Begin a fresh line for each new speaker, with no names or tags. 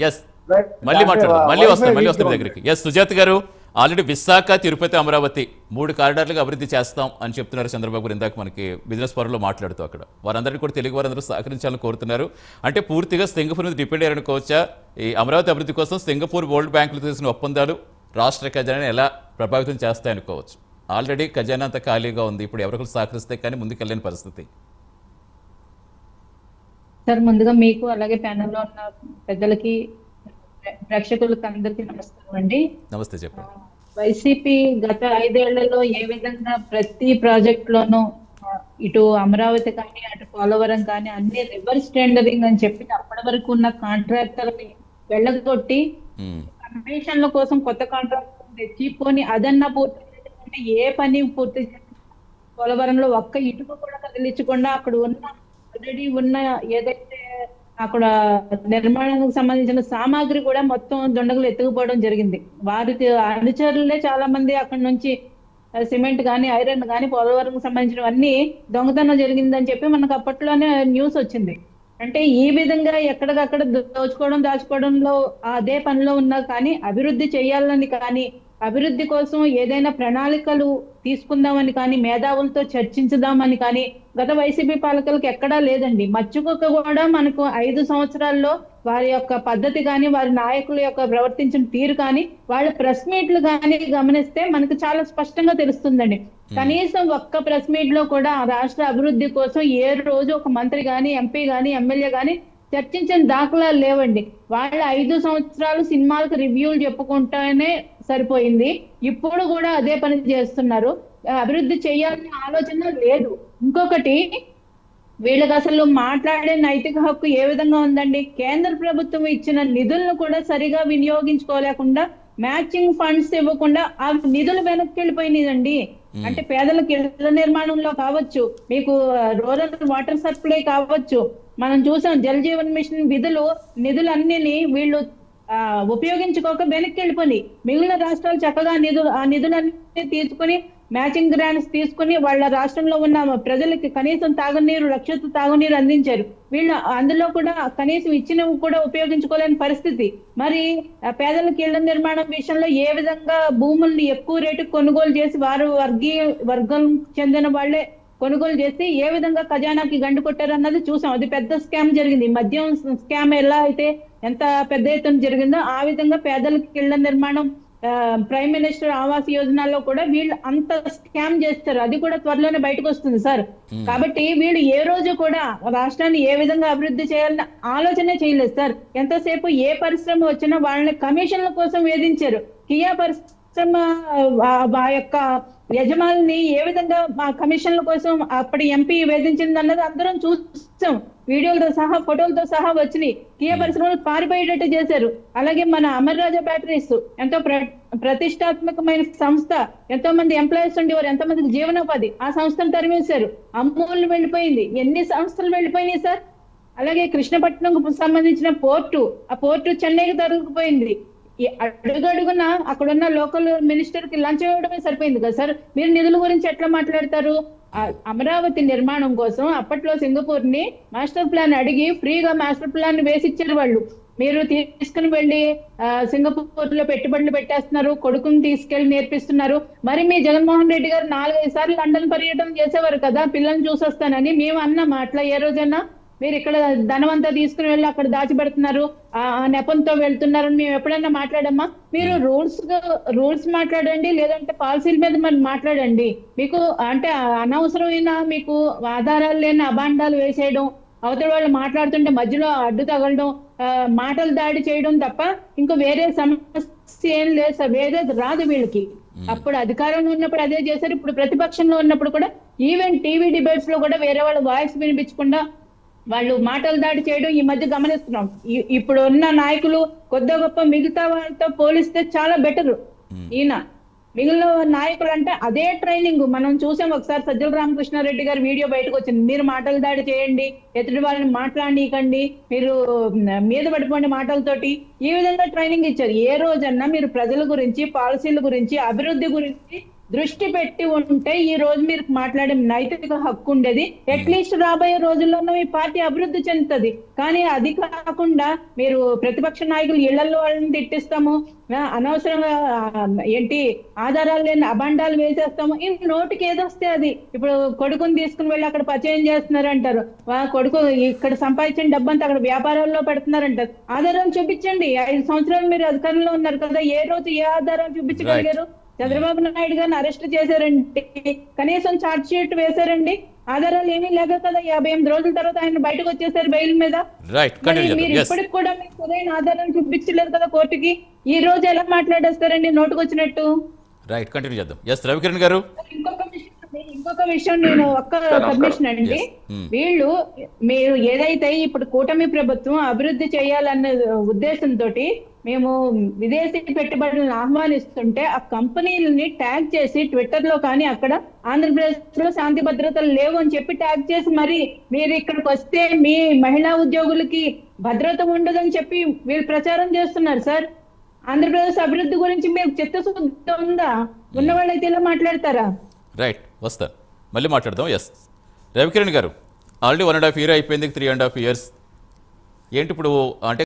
Yes మళ్ళీ మాట్లాడదాం, మళ్ళీ వస్తాం దగ్గరికి. ఎస్ సుజాత గారు, ఆల్రెడీ విశాఖ, తిరుపతి, అమరావతి 3 కారిడార్లుగా అభివృద్ధి చేస్తాం అని చెప్తున్నారు చంద్రబాబు గారు. ఇందాక మనకి బిజినెస్ ఫోరంలో మాట్లాడుతూ అక్కడ వారందరినీ కూడా తెలుగు వారందరూ సహకరించాలని కోరుతున్నారు. అంటే పూర్తిగా సింగపూర్ మీద డిపెండ్ అయ్యారనుకోవచ్చా? ఈ అమరావతి అభివృద్ధి కోసం సింగపూర్, వరల్డ్ బ్యాంకులు చేసిన ఒప్పందాలు రాష్ట్ర ఖజానాని ఎలా ప్రభావితం చేస్తాయనుకోవచ్చు? ఆల్రెడీ ఖజానా అంతా ఖాళీగా ఉంది, ఇప్పుడు ఎవరికైనా సహకరిస్తే కానీ ముందుకెళ్ళని పరిస్థితి.
సార్, ముందుగా మీకు అలాగే ప్యానెల్లో ఉన్న పెద్దలకి, ప్రేక్షకులకు అందరికీ నమస్కారం అండి.
నమస్తే. చెప్పండి.
వైసీపీ గత 5 ఏళ్లలో ఏ విధంగా ప్రతి ప్రాజెక్ట్ లోనూ ఇటు అమరావతి కానీ అటు పోలవరం కానీ అన్ని రివర్స్ టెండరింగ్ అని చెప్పి అప్పటి వరకు ఉన్న కాంట్రాక్టర్ని వెళ్ళగొట్టి కమిషన్ల కోసం కొత్త కాంట్రాక్టర్ తెచ్చి పోని అదన్నా పూర్తి అంటే ఏ పని పూర్తి పోలవరంలో ఒక్క ఇటుక కూడా కదిలించకుండా అక్కడ ఉన్న ఆల్రెడీ ఉన్న ఏదైతే అక్కడ నిర్మాణానికి సంబంధించిన సామాగ్రి కూడా మొత్తం దొండగలు ఎత్తుకుపోవడం జరిగింది. వారికి అనుచరులే చాలా మంది అక్కడ నుంచి సిమెంట్ కానీ ఐరన్ కానీ పోలవరం సంబంధించినవన్నీ దొంగతనం జరిగిందని చెప్పి మనకు అప్పట్లోనే న్యూస్ వచ్చింది. అంటే ఈ విధంగా ఎక్కడికక్కడ దోచుకోవడం దాచుకోవడంలో అదే పనిలో ఉన్నా కానీ అభివృద్ధి చేయాలని కానీ అభివృద్ధి కోసం ఏదైనా ప్రణాళికలు తీసుకుందామని కానీ మేధావులతో చర్చించుదామని కానీ గత వైసీపీ పాలకులకు ఎక్కడా లేదండి. మచ్చుకొక్క కూడా మనకు 5 సంవత్సరాల్లో వారి యొక్క పద్ధతి కానీ వారి నాయకుల యొక్క ప్రవర్తించిన తీరు కానీ వాళ్ళ ప్రెస్ మీట్లు కానీ గమనిస్తే మనకు చాలా స్పష్టంగా తెలుస్తుందండి. కనీసం ఒక్క ప్రెస్ మీట్ లో కూడా రాష్ట్ర అభివృద్ధి కోసం ఏ రోజు ఒక మంత్రి కానీ ఎంపీ కానీ ఎమ్మెల్యే కానీ చర్చించిన దాఖలాలు లేవండి. వాళ్ళ 5 సంవత్సరాలు సినిమాలకు రివ్యూలు చెప్పుకుంటానే సరిపోయింది. ఇప్పుడు కూడా అదే పని చేస్తున్నారు. అభివృద్ధి చేయాలనే ఆలోచన లేదు. ఇంకొకటి, వీళ్ళకి అసలు మాట్లాడే నైతిక హక్కు ఏ విధంగా ఉందండి? కేంద్ర ప్రభుత్వం ఇచ్చిన నిధులను కూడా సరిగా వినియోగించుకోలేకుండా మ్యాచింగ్ ఫండ్స్ ఇవ్వకుండా ఆ నిధులు వెనక్కి వెళ్ళిపోయినాయండి. అంటే పేదలకు ఇళ్ల నిర్మాణంలో కావచ్చు, మీకు రూరల్ వాటర్ సప్లై కావచ్చు, మనం చూసాం జల్ జీవన్ మిషన్ నిధులన్నీ వీళ్ళు ఉపయోగించుకోక వెనక్కి వెళ్ళిపోయి మిగిలిన రాష్ట్రాలు చక్కగా ఆ నిధులన్నీ తీసుకుని మ్యాచింగ్ గ్రాంట్స్ తీసుకుని వాళ్ళ రాష్ట్రంలో ఉన్న ప్రజలకి కనీసం రక్షిత తాగునీరు అందించారు. వీళ్ళు అందులో కూడా కనీసం ఇచ్చినవి కూడా ఉపయోగించుకోలేని పరిస్థితి. మరి పేదలకు ఇళ్ల నిర్మాణం విషయంలో ఏ విధంగా భూముల్ని ఎక్కువ రేటుకు కొనుగోలు చేసి వారు వర్గం చెందిన వాళ్లే కొనుగోలు చేసి ఏ విధంగా ఖజానాకి గండు కొట్టారు అన్నది చూసాం. అది పెద్ద స్కామ్ జరిగింది. మద్యం స్కామ్ ఎలా అయితే ఎంత పెద్ద ఎత్తున జరిగిందో ఆ విధంగా పేదలకు ఇళ్ల నిర్మాణం ప్రైమ్ మినిస్టర్ ఆవాస్ యోజనలో కూడా వీళ్ళు అంత స్కామ్ చేస్తారు. అది కూడా త్వరలోనే బయటకు వస్తుంది సార్. కాబట్టి వీళ్ళు ఏ రోజు కూడా రాష్ట్రాన్ని ఏ విధంగా అభివృద్ధి చేయాలని ఆలోచనే చేయలేదు సార్. ఎంతసేపు ఏ పరిశ్రమ వచ్చినా వాళ్ళని కమిషన్ల కోసం వేధించారు. కియా పరిశ్రమ ఆ యొక్క యజమాని ఏ విధంగా మా కమిషన్ల కోసం అప్పటి ఎంపీ వేధించింది అన్నది అందరం చూసాం. వీడియోలతో సహా ఫోటోలతో సహా వచ్చినాయి. కియా పరిశ్రమలు పారిపోయేటట్టు చేశారు. అలాగే మన అమర్ రాజా బ్యాటరీస్ ఎంతో ప్రతిష్టాత్మకమైన సంస్థ, ఎంతో మంది ఎంప్లాయీస్ ఉండేవారు, ఎంతో మందికి జీవనోపాధి, ఆ సంస్థను తరిమేశారు. అమూల్ వెళ్ళిపోయింది. ఎన్ని సంస్థలు వెళ్ళిపోయినాయి సార్. అలాగే కృష్ణపట్నం సంబంధించిన పోర్టు, ఆ పోర్టు చెన్నైకి తరుగుకుపోయింది. అడుగడుగున అక్కడున్న లోకల్ మినిస్టర్ కి లంచం ఇవ్వడమే సరిపోయింది కదా సార్. మీరు నిధుల గురించి ఎట్లా మాట్లాడతారు? అమరావతి నిర్మాణం కోసం అప్పట్లో సింగపూర్ ని మాస్టర్ ప్లాన్ అడిగి ఫ్రీగా మాస్టర్ ప్లాన్ వేసిచ్చారు వాళ్ళు. మీరు తీసుకుని వెళ్ళి సింగపూర్ లో పెట్టుబడులు పెట్టేస్తున్నారు, కొడుకుని తీసుకెళ్లి నేర్పిస్తున్నారు. మరి మీ జగన్మోహన్ రెడ్డి గారు 4-5 సార్లు లండన్ పర్యటన చేసేవారు కదా పిల్లల్ని చూసొస్తానని. మేము అన్నామా అట్లా ఏ రోజన్నా? మీరు ఇక్కడ ధనవంతా తీసుకుని వెళ్ళి అక్కడ దాచిపెడుతున్నారు, ఆ నెపంతో వెళ్తున్నారని మేము ఎప్పుడైనా మాట్లాడమ్మా? మీరు రూల్స్ మాట్లాడండి, లేదంటే పాలసీల మీద మరి మాట్లాడండి. మీకు అంటే అనవసరమైన మీకు ఆధారాలు లేని అభాండాలు వేసేయడం, అవతల వాళ్ళు మాట్లాడుతుంటే మధ్యలో అడ్డు తగలడం, మాటలు దాడి చేయడం తప్ప ఇంకా వేరే సమస్య ఏం లేదు సార్. వేరేది రాదు వీళ్ళకి. అప్పుడు అధికారంలో ఉన్నప్పుడు అదే చేశారు, ఇప్పుడు ప్రతిపక్షంలో ఉన్నప్పుడు కూడా ఈవెన్ టీవీ డిబేట్స్ లో కూడా వేరే వాళ్ళ వాయిస్ వినిపించకుండా వాళ్ళు మాటలు దాడి చేయడం ఈ మధ్య గమనిస్తున్నాం. ఇప్పుడు ఉన్న నాయకులు కొద్ది గొప్ప మిగతా వాళ్ళతో పోలిస్తే చాలా బెటర్. ఈయన మిగిలిన నాయకులు అంటే అదే ట్రైనింగ్ మనం చూసాం. ఒకసారి సజ్జల రామకృష్ణారెడ్డి గారి వీడియో బయటకు వచ్చింది. మీరు మాటలు దాడి చేయండి, ఎదుటి వాళ్ళని మాట్లాడనీకండి, మీరు మీద పడిపోండి మాటలతోటి, ఈ విధంగా ట్రైనింగ్ ఇచ్చారు. ఏ రోజన్నా మీరు ప్రజల గురించి, పాలసీల గురించి, అభివృద్ధి గురించి దృష్టి పెట్టి ఉంటే ఈ రోజు మీరు మాట్లాడే నైతిక హక్కు ఉండేది. అట్లీస్ట్ రాబోయే రోజుల్లోనూ ఈ పార్టీ అభివృద్ధి చెందుతుంది. కానీ అది కాకుండా మీరు ప్రతిపక్ష నాయకులు ఇళ్లలో వాళ్ళని తిట్టిస్తాము, అనవసరంగా ఏంటి ఆధారాలు లేని అభండాలు వేసేస్తాము, ఈ నోటికి ఏదొస్తే అది. ఇప్పుడు కొడుకుని తీసుకుని వెళ్ళి అక్కడ పరిచయం చేస్తున్నారు అంటారు, కొడుకు ఇక్కడ సంపాదించిన డబ్బంతా అక్కడ వ్యాపారాల్లో పెడుతున్నారంటారు. ఆధారం చూపించండి. 5 సంవత్సరాలు మీరు అధికారంలో ఉన్నారు కదా, ఏ రోజు ఏ ఆధారం చూపించగలిగారు? చంద్రబాబు నాయుడు గారిని అరెస్ట్ చేశారండి, కనీసం ఛార్జ్ షీట్ వేశారండి, ఆధారాలు ఏమీ లేక కదా 58 రోజుల తర్వాత ఆయన బయటకు వచ్చేసారు బెయిల్ మీద. మీరు ఇప్పటికి కూడా మీకు సరైన ఆధారం చూపించలేదు కదా కోర్టుకి. ఈ రోజు ఎలా మాట్లాడేస్తారండి నోటుకు వచ్చినట్టు?
రైట్, కంటిన్యూ చేద్దాం. ఎస్ రవికిరణ్ గారు.
ఇంకొక విషయం నేను ఒక్క పర్మిషన్ అండి. వీళ్ళు మీరు ఏదైతే ఇప్పుడు కూటమి ప్రభుత్వం అభివృద్ధి చేయాలన్న ఉద్దేశంతో మేము విదేశీ పెట్టుబడులను ఆహ్వానిస్తుంటే ఆ కంపెనీలని ట్యాగ్ చేసి ట్విట్టర్ లో కానీ అక్కడ ఆంధ్రప్రదేశ్ లో శాంతి భద్రతలు లేవు అని చెప్పి ట్యాగ్ చేసి మరి మీరు ఇక్కడికి వస్తే మీ మహిళా ఉద్యోగులకి భద్రత ఉండదని చెప్పి వీళ్ళు ప్రచారం చేస్తున్నారు సార్. ఆంధ్రప్రదేశ్ అభివృద్ధి గురించి మీకు చిత్తశుద్ధి ఉందా? ఉన్నవాళ్ళైతే ఇలా మాట్లాడతారా?
రైట్, వస్తాను, మళ్ళీ మాట్లాడదాం. ఎస్ రవికిరణ్ గారు, ఆల్రెడీ 1.5 year అయిపోయింది, 3.5 years ఏంటి ఇప్పుడు అంటే